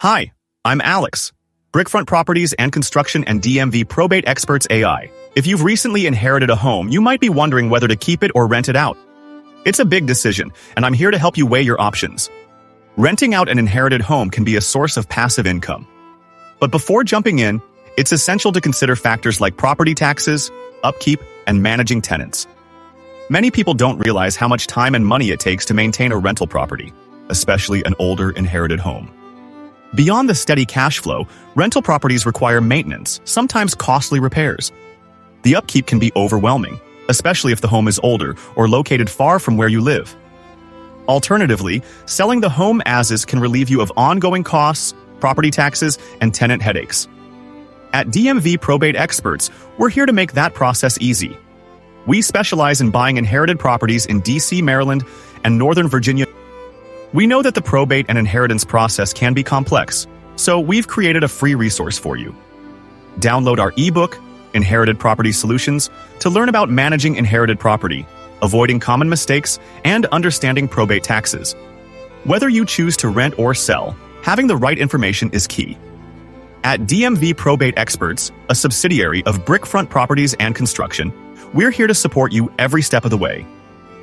Hi, I'm Alex, Brickfront Properties and Construction and DMV Probate Experts AI. If you've recently inherited a home, you might be wondering whether to keep it or rent it out. It's a big decision, and I'm here to help you weigh your options. Renting out an inherited home can be a source of passive income. But before jumping in, it's essential to consider factors like property taxes, upkeep, and managing tenants. Many people don't realize how much time and money it takes to maintain a rental property, especially an older inherited home. Beyond the steady cash flow, rental properties require maintenance, sometimes costly repairs. The upkeep can be overwhelming, especially if the home is older or located far from where you live. Alternatively, selling the home as is can relieve you of ongoing costs, property taxes, and tenant headaches. At DMV Probate Experts, we're here to make that process easy. We specialize in buying inherited properties in DC, Maryland, and Northern Virginia. We know that the probate and inheritance process can be complex, so we've created a free resource for you. Download our ebook, Inherited Property Solutions, to learn about managing inherited property, avoiding common mistakes, and understanding probate taxes. Whether you choose to rent or sell, having the right information is key. At DMV Probate Experts, a subsidiary of Brickfront Properties and Construction, we're here to support you every step of the way.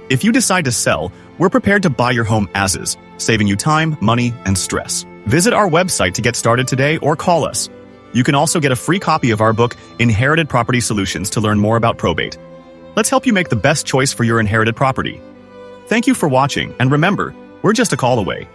If you decide to sell, we're prepared to buy your home as is, saving you time, money, and stress. Visit our website to get started today or call us. You can also get a free copy of our book, Inherited Property Solutions, to learn more about probate. Let's help you make the best choice for your inherited property. Thank you for watching, and remember, we're just a call away.